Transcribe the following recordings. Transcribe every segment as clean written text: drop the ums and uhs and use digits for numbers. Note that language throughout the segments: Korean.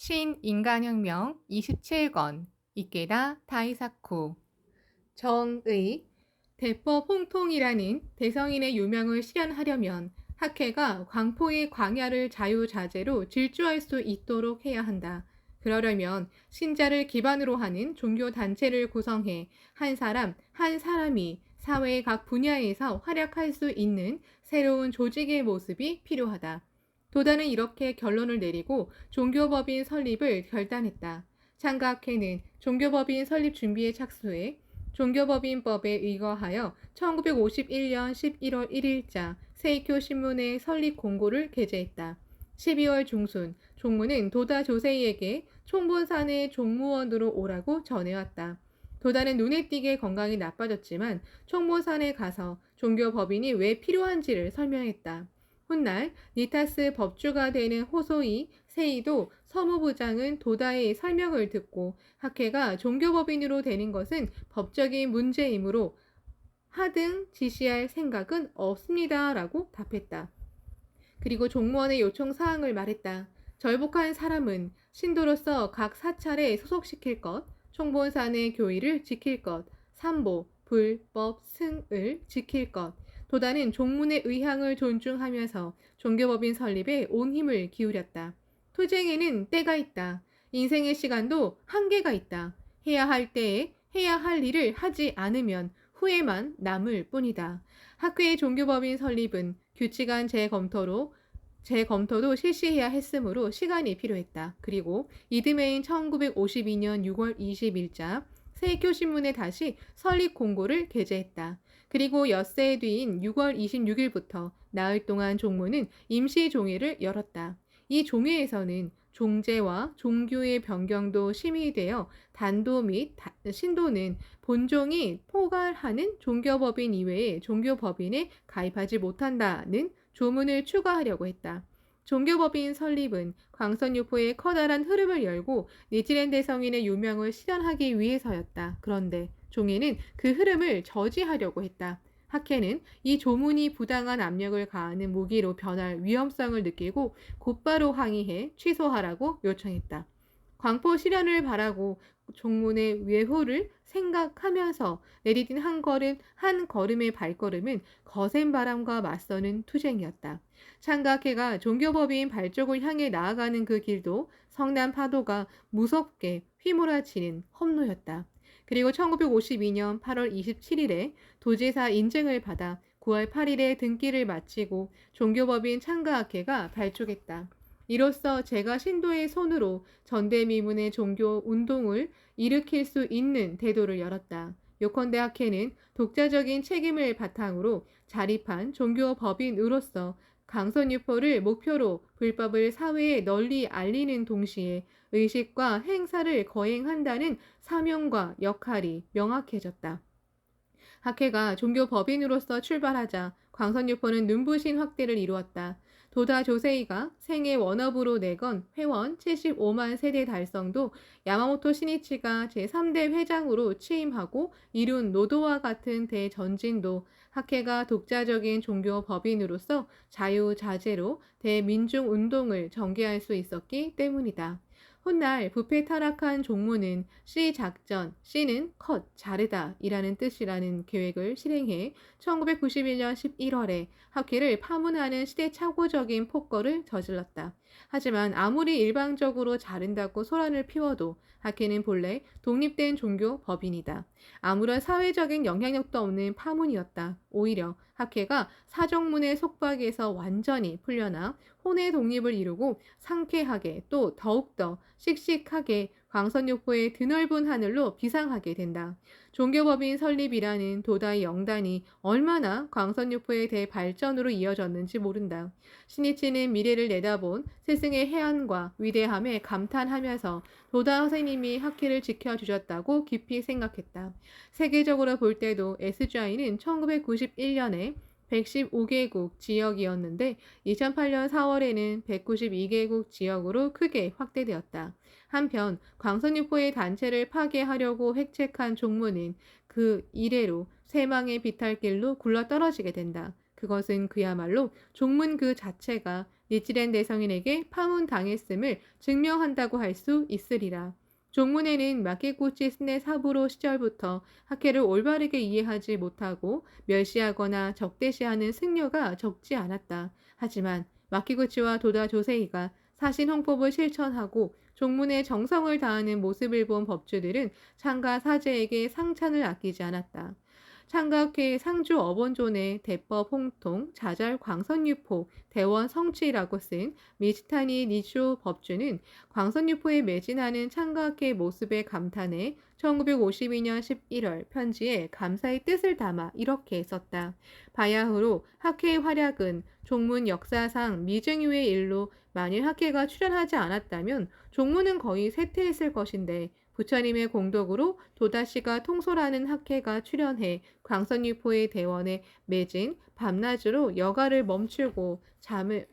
신인간혁명 27권 이케다 다이사쿠 정의 대법 홍통이라는 대성인의 유명을 실현하려면 학회가 광포의 광야를 자유자재로 질주할 수 있도록 해야 한다. 그러려면 신자를 기반으로 하는 종교단체를 구성해 한 사람 한 사람이 사회의 각 분야에서 활약할 수 있는 새로운 조직의 모습이 필요하다. 도단은 이렇게 결론을 내리고 종교법인 설립을 결단했다. 창가학회는 종교법인 설립 준비에 착수해 종교법인법에 의거하여 1951년 11월 1일자 세이쿄 신문에 설립 공고를 게재했다. 12월 중순 종무는 도다 조세이에게 총본산의 종무원으로 오라고 전해왔다. 도다는 눈에 띄게 건강이 나빠졌지만 총본산에 가서 종교법인이 왜 필요한지를 설명했다. 훗날 니타스 법주가 되는 호소이 세이도 서무부장은 도다의 설명을 듣고 학회가 종교법인으로 되는 것은 법적인 문제이므로 하등 지시할 생각은 없습니다. 라고 답했다. 그리고 종무원의 요청 사항을 말했다. 절복한 사람은 신도로서 각 사찰에 소속시킬 것, 총본산의 교의를 지킬 것, 삼보, 불법, 승을 지킬 것, 도다는 종문의 의향을 존중하면서 종교법인 설립에 온 힘을 기울였다. 투쟁에는 때가 있다. 인생의 시간도 한계가 있다. 해야 할 때에 해야 할 일을 하지 않으면 후회만 남을 뿐이다. 학회의 종교법인 설립은 규칙한 재검토도 실시해야 했으므로 시간이 필요했다. 그리고 이듬해인 1952년 6월 20일자 세이쿄 신문에 다시 설립 공고를 게재했다. 그리고 엿새 뒤인 6월 26일부터 나흘 동안 종무는 임시 종회를 열었다. 이 종회에서는 종제와 종교의 변경도 심의되어 단도 및 신도는 본종이 포괄하는 종교법인 이외에 종교법인에 가입하지 못한다는 조문을 추가하려고 했다. 종교법인 설립은 광선유포의 커다란 흐름을 열고 니치렌 대성인의 유명을 실현하기 위해서였다. 그런데 종회는 그 흐름을 저지하려고 했다. 학회는 이 조문이 부당한 압력을 가하는 무기로 변할 위험성을 느끼고 곧바로 항의해 취소하라고 요청했다. 광포 실현을 바라고 종문의 외호를 생각하면서 내디딘 한 걸음의 발걸음은 거센 바람과 맞서는 투쟁이었다. 창가학회가 종교법인 발족을 향해 나아가는 그 길도 성난 파도가 무섭게 휘몰아치는 험로였다. 그리고 1952년 8월 27일에 도지사 인증을 받아 9월 8일에 등기를 마치고 종교법인 창가학회가 발족했다. 이로써 제가 신도의 손으로 전대미문의 종교 운동을 일으킬 수 있는 대도를 열었다. 요컨대 학회는 독자적인 책임을 바탕으로 자립한 종교법인으로서 강선유포를 목표로 불법을 사회에 널리 알리는 동시에 의식과 행사를 거행한다는 사명과 역할이 명확해졌다. 학회가 종교법인으로서 출발하자 광선유포는 눈부신 확대를 이루었다. 도다 조세이가 생애 원업으로 내건 회원 75만 세대 달성도 야마모토 시니치가 제3대 회장으로 취임하고 이룬 노도와 같은 대전진도 학회가 독자적인 종교법인으로서 자유자재로 대민중운동을 전개할 수 있었기 때문이다. 훗날 부패 타락한 종무는 C 작전, C는 컷, 자르다 이라는 뜻이라는 계획을 실행해 1991년 11월에 학회를 파문하는 시대착오적인 폭거를 저질렀다. 하지만 아무리 일방적으로 자른다고 소란을 피워도 학회는 본래 독립된 종교 법인이다. 아무런 사회적인 영향력도 없는 파문이었다. 오히려 학회가 사정문의 속박에서 완전히 풀려나 혼의 독립을 이루고 상쾌하게 또 더욱더 씩씩하게 광선육포의 드넓은 하늘로 비상하게 된다. 종교법인 설립이라는 도다의 영단이 얼마나 광선육포의 대발전으로 이어졌는지 모른다. 신이치는 미래를 내다본 스승의 해안과 위대함에 감탄하면서 도다 선생님이 학회를 지켜주셨다고 깊이 생각했다. 세계적으로 볼 때도 SGI는 1991년에 115개국 지역이었는데 2008년 4월에는 192개국 지역으로 크게 확대되었다. 한편 광선유포의 단체를 파괴하려고 획책한 종무는 그 이래로 쇠망의 비탈길로 굴러떨어지게 된다. 그것은 그야말로 종문 그 자체가 니치렌 대성인에게 파문당했음을 증명한다고 할 수 있으리라. 종문에는 마키구치 스네 사부로 시절부터 학회를 올바르게 이해하지 못하고 멸시하거나 적대시하는 승려가 적지 않았다. 하지만 마키구치와 도다 조세이가 사신 홍법을 실천하고 종문에 정성을 다하는 모습을 본 법주들은 창가 사제에게 상찬을 아끼지 않았다. 창가학회 상주 어본존의 대법 홍통, 자절 광선유포, 대원 성취라고 쓴 미치타니 니쇼 법주는 광선유포에 매진하는 창가학회의 모습에 감탄해 1952년 11월 편지에 감사의 뜻을 담아 이렇게 썼다. 바야흐로 학회의 활약은 종문 역사상 미증유의 일로 만일 학회가 출연하지 않았다면 종문은 거의 쇠퇴했을 것인데 부처님의 공덕으로 도다씨가 통솔하는 학회가 출연해 광선유포의 대원에 매진 밤낮으로 여가를 멈추고 잠을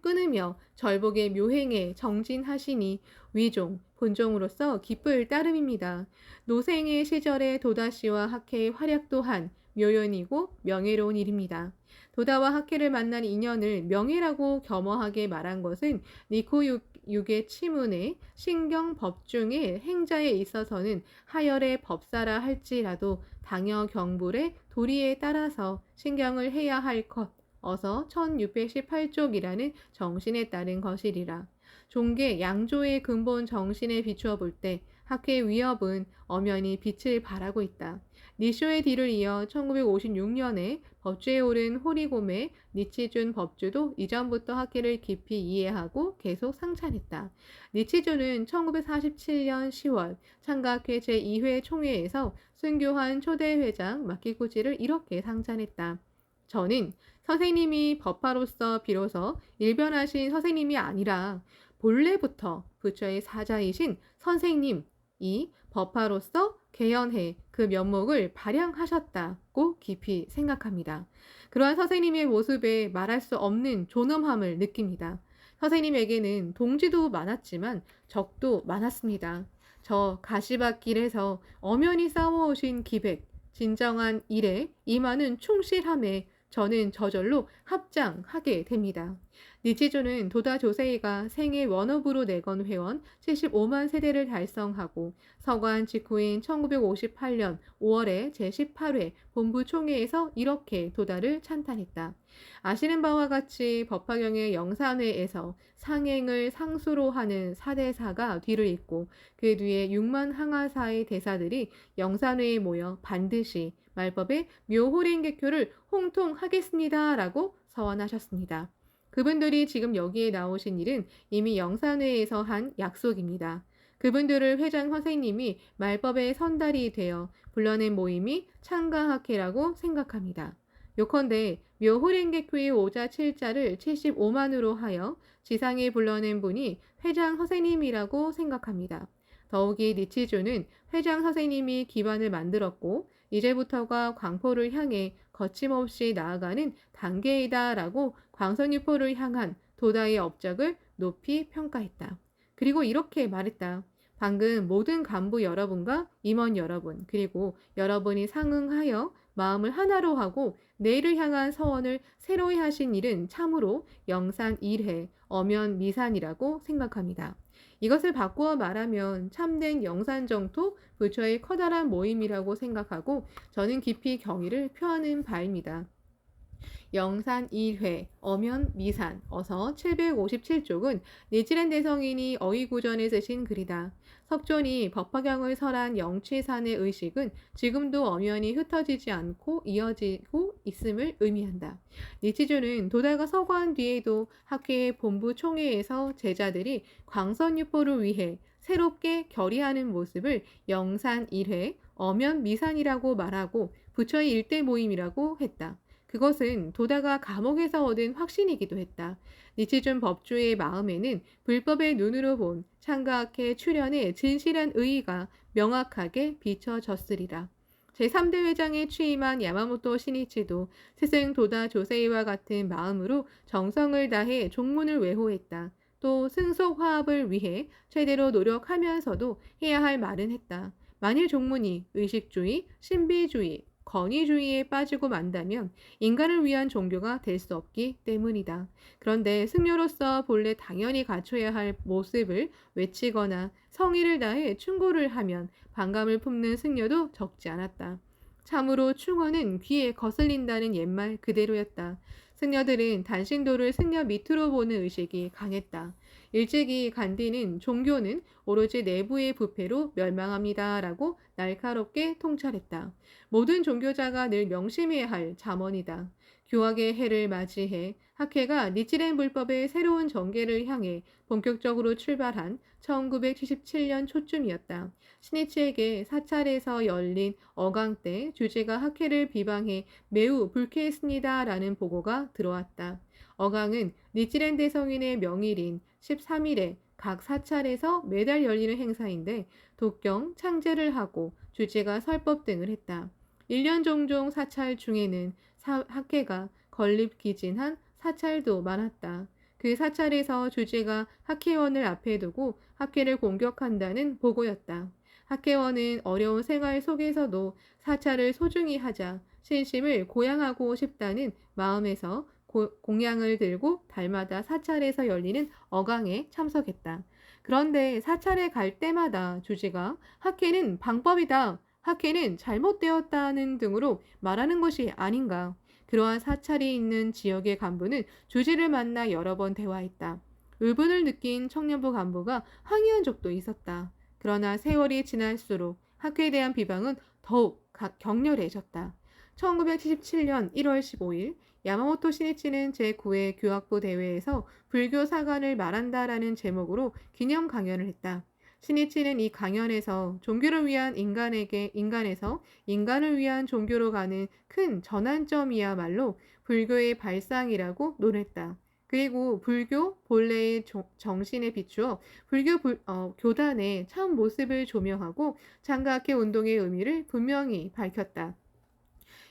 끊으며 절복의 묘행에 정진하시니 위종, 본종으로서 기쁠 따름입니다. 노생의 시절의 도다씨와 학회의 활약 또한 묘연이고 명예로운 일입니다. 도다와 학회를 만난 인연을 명예라고 겸허하게 말한 것은 니코육의 치문의 신경 법중의 행자에 있어서는 하열의 법사라 할지라도 당여 경불의 도리에 따라서 신경을 해야 할 것, 어서 1618쪽이라는 정신에 따른 것이리라. 종계 양조의 근본 정신에 비추어 볼 때 학회의 위협은 엄연히 빛을 발하고 있다. 니쇼의 뒤를 이어 1956년에 법주에 오른 호리곰의 니치준 법주도 이전부터 학회를 깊이 이해하고 계속 상찬했다. 니치준은 1947년 10월 창가학회 제2회 총회에서 순교한 초대회장 마키구지를 이렇게 상찬했다. 저는 선생님이 법화로서 비로소 일변하신 선생님이 아니라 본래부터 부처의 사자이신 선생님이 법화로서 개연해 그 면목을 발양하셨다고 깊이 생각합니다. 그러한 선생님의 모습에 말할 수 없는 존엄함을 느낍니다. 선생님에게는 동지도 많았지만 적도 많았습니다. 저 가시밭길에서 엄연히 싸워오신 기백, 진정한 일에 임하는 충실함에 저는 저절로 합장하게 됩니다. 니치조는 도다 조세이가 생애 원업으로 내건 회원 75만 세대를 달성하고 서관 직후인 1958년 5월에 제18회 본부 총회에서 이렇게 도다를 찬탄했다. 아시는 바와 같이 법화경의 영산회에서 상행을 상수로 하는 사대사가 뒤를 잇고 그 뒤에 6만 항하사의 대사들이 영산회에 모여 반드시 말법의 묘호랭개교를 홍통하겠습니다라고 서원하셨습니다. 그분들이 지금 여기에 나오신 일은 이미 영산회에서 한 약속입니다. 그분들을 회장 선생님이 말법의 선달이 되어 불러낸 모임이 창가학회라고 생각합니다. 요컨대 묘호랭개교의 오자 7자를 75만으로 하여 지상에 불러낸 분이 회장 선생님이라고 생각합니다. 더욱이 니치주는 회장 선생님이 기반을 만들었고 이제부터가 광포를 향해 거침없이 나아가는 단계이다라고 광선유포를 향한 도다의 업적을 높이 평가했다. 그리고 이렇게 말했다. 방금 모든 간부 여러분과 임원 여러분 그리고 여러분이 상응하여 마음을 하나로 하고 내일을 향한 서원을 새로이 하신 일은 참으로 영산 일회, 엄연미산이라고 생각합니다. 이것을 바꾸어 말하면 참된 영산정토 부처의 커다란 모임이라고 생각하고 저는 깊이 경의를 표하는 바입니다. 영산 1회, 엄연 미산, 어서 757쪽은 니치렌 대성인이 어휘구전에 쓰신 글이다. 석존이 법화경을 설한 영취산의 의식은 지금도 엄연히 흩어지지 않고 이어지고 있음을 의미한다. 니치주는 도다가 서거한 뒤에도 학회의 본부 총회에서 제자들이 광선유포를 위해 새롭게 결의하는 모습을 영산 1회, 엄연 미산이라고 말하고 부처의 일대 모임이라고 했다. 그것은 도다가 감옥에서 얻은 확신이기도 했다. 니치준 법주의 마음에는 불법의 눈으로 본 창가학회 출연의 진실한 의의가 명확하게 비춰졌으리라. 제3대 회장에 취임한 야마모토 시니치도 스승 도다 조세이와 같은 마음으로 정성을 다해 종문을 외호했다. 또 승속 화합을 위해 최대로 노력하면서도 해야 할 말은 했다. 만일 종문이 의식주의, 신비주의, 권위주의에 빠지고 만다면 인간을 위한 종교가 될 수 없기 때문이다. 그런데 승려로서 본래 당연히 갖춰야 할 모습을 외치거나 성의를 다해 충고를 하면 반감을 품는 승려도 적지 않았다. 참으로 충언은 귀에 거슬린다는 옛말 그대로였다. 승려들은 단신도를 승려 밑으로 보는 의식이 강했다. 일찍이 간디는 종교는 오로지 내부의 부패로 멸망합니다라고 날카롭게 통찰했다. 모든 종교자가 늘 명심해야 할 잠언이다. 교학의 해를 맞이해 학회가 니치렌 불법의 새로운 전개를 향해 본격적으로 출발한 1977년 초쯤이었다. 스니치에게 사찰에서 열린 어강 때 주제가 학회를 비방해 매우 불쾌했습니다라는 보고가 들어왔다. 어강은 니치렌 대성인의 명일인 13일에 각 사찰에서 매달 열리는 행사인데 독경, 창제를 하고 주제가 설법 등을 했다. 1년 종종 사찰 중에는 학회가 건립기진한 사찰도 많았다. 그 사찰에서 주제가 학회원을 앞에 두고 학회를 공격한다는 보고였다. 학회원은 어려운 생활 속에서도 사찰을 소중히 하자 신심을 고양하고 싶다는 마음에서 공양을 들고 달마다 사찰에서 열리는 어강에 참석했다. 그런데 사찰에 갈 때마다 주제가 학회는 방법이다, 학회는 잘못되었다는 등으로 말하는 것이 아닌가. 그러한 사찰이 있는 지역의 간부는 주지를 만나 여러 번 대화했다. 의문을 느낀 청년부 간부가 항의한 적도 있었다. 그러나 세월이 지날수록 학회에 대한 비방은 더욱 격렬해졌다. 1977년 1월 15일 야마모토 시니치는 제9회 교학부 대회에서 불교 사관을 말한다라는 제목으로 기념 강연을 했다. 시니치는 이 강연에서 종교를 위한 인간에서 인간을 위한 종교로 가는 큰 전환점이야말로 불교의 발상이라고 논했다. 그리고 불교 본래의 정신에 비추어 교단의 참 모습을 조명하고 장가학회 운동의 의미를 분명히 밝혔다.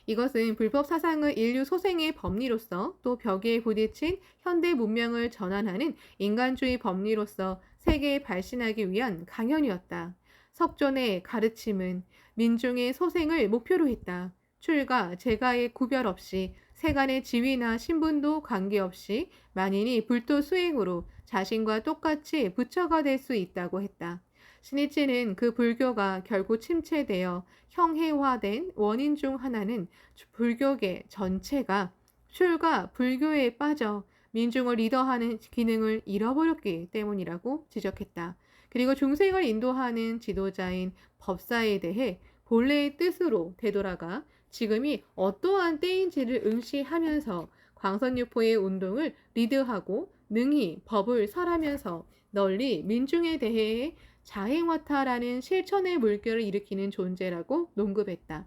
이것은 불법 사상의 인류 소생의 법리로서 또 벽에 부딪힌 현대 문명을 전환하는 인간주의 법리로서 세계에 발신하기 위한 강연이었다. 석존의 가르침은 민중의 소생을 목표로 했다. 출가, 재가의 구별 없이 세간의 지위나 신분도 관계없이 만인이 불도 수행으로 자신과 똑같이 부처가 될 수 있다고 했다. 시니치는 그 불교가 결국 침체되어 형해화된 원인 중 하나는 불교계 전체가 출가 불교에 빠져 민중을 리더하는 기능을 잃어버렸기 때문이라고 지적했다. 그리고 중생을 인도하는 지도자인 법사에 대해 본래의 뜻으로 되돌아가 지금이 어떠한 때인지를 응시하면서 광선유포의 운동을 리드하고 능히 법을 설하면서 널리 민중에 대해 자행화타라는 실천의 물결을 일으키는 존재라고 논급했다.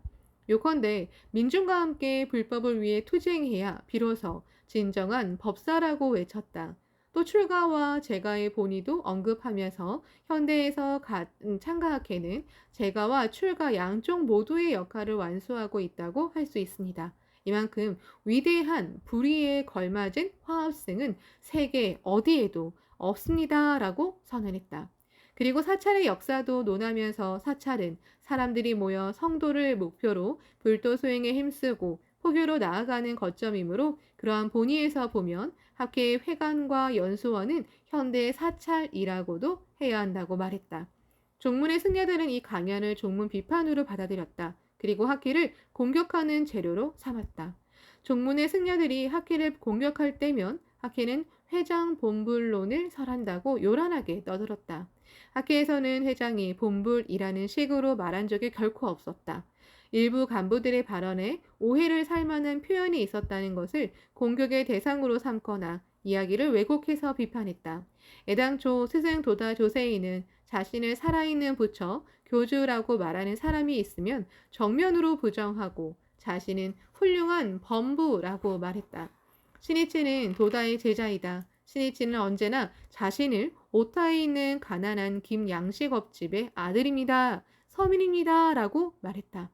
요컨대 민중과 함께 불법을 위해 투쟁해야 비로소 진정한 법사라고 외쳤다. 또 출가와 재가의 본의도 언급하면서 현대에서 창가학회는 재가와 출가 양쪽 모두의 역할을 완수하고 있다고 할 수 있습니다. 이만큼 위대한 불의에 걸맞은 화합승은 세계 어디에도 없습니다라고 선언했다. 그리고 사찰의 역사도 논하면서 사찰은 사람들이 모여 성도를 목표로 불도 수행에 힘쓰고 포교로 나아가는 거점이므로 그러한 본의에서 보면 학회의 회관과 연수원은 현대의 사찰이라고도 해야 한다고 말했다. 종문의 승려들은 이 강연을 종문 비판으로 받아들였다. 그리고 학회를 공격하는 재료로 삼았다. 종문의 승려들이 학회를 공격할 때면 학회는 회장 본불론을 설한다고 요란하게 떠들었다. 학회에서는 회장이 본불이라는 식으로 말한 적이 결코 없었다. 일부 간부들의 발언에 오해를 살 만한 표현이 있었다는 것을 공격의 대상으로 삼거나 이야기를 왜곡해서 비판했다. 애당초 스승 도다 조세이는 자신을 살아있는 부처, 교주라고 말하는 사람이 있으면 정면으로 부정하고 자신은 훌륭한 범부라고 말했다. 시니치는 도다의 제자이다. 시니치는 언제나 자신을 오타에 있는 가난한 김양식업집의 아들입니다. 서민입니다. 라고 말했다.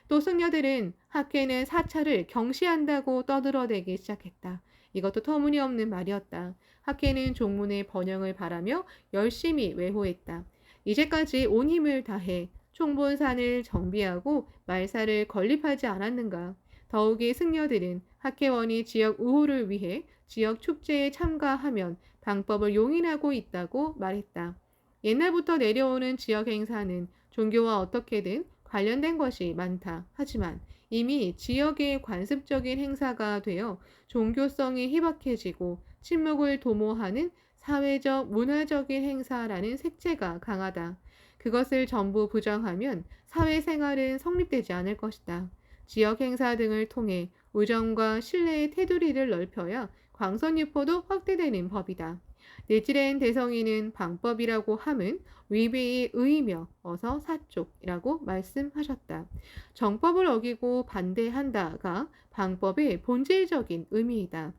또 승려들은 학회는 사찰을 경시한다고 떠들어대기 시작했다. 이것도 터무니없는 말이었다. 학회는 종문의 번영을 바라며 열심히 외호했다. 이제까지 온 힘을 다해 총본산을 정비하고 말사를 건립하지 않았는가. 더욱이 승려들은 학회원이 지역 우호를 위해 지역 축제에 참가하면 방법을 용인하고 있다고 말했다. 옛날부터 내려오는 지역 행사는 종교와 어떻게든 관련된 것이 많다. 하지만 이미 지역의 관습적인 행사가 되어 종교성이 희박해지고 침묵을 도모하는 사회적, 문화적인 행사라는 색채가 강하다. 그것을 전부 부정하면 사회생활은 성립되지 않을 것이다. 지역 행사 등을 통해 우정과 신뢰의 테두리를 넓혀야 광선유포도 확대되는 법이다. 내지렌 대성이는 방법이라고 함은 위배의 의이며 어서 사쪽이라고 말씀하셨다. 정법을 어기고 반대한다가 방법의 본질적인 의미이다.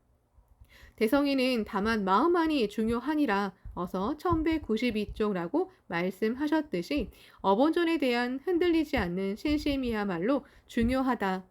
대성이는 다만 마음만이 중요하니라 어서 1192쪽라고 말씀하셨듯이 어본전에 대한 흔들리지 않는 신심이야말로 중요하다.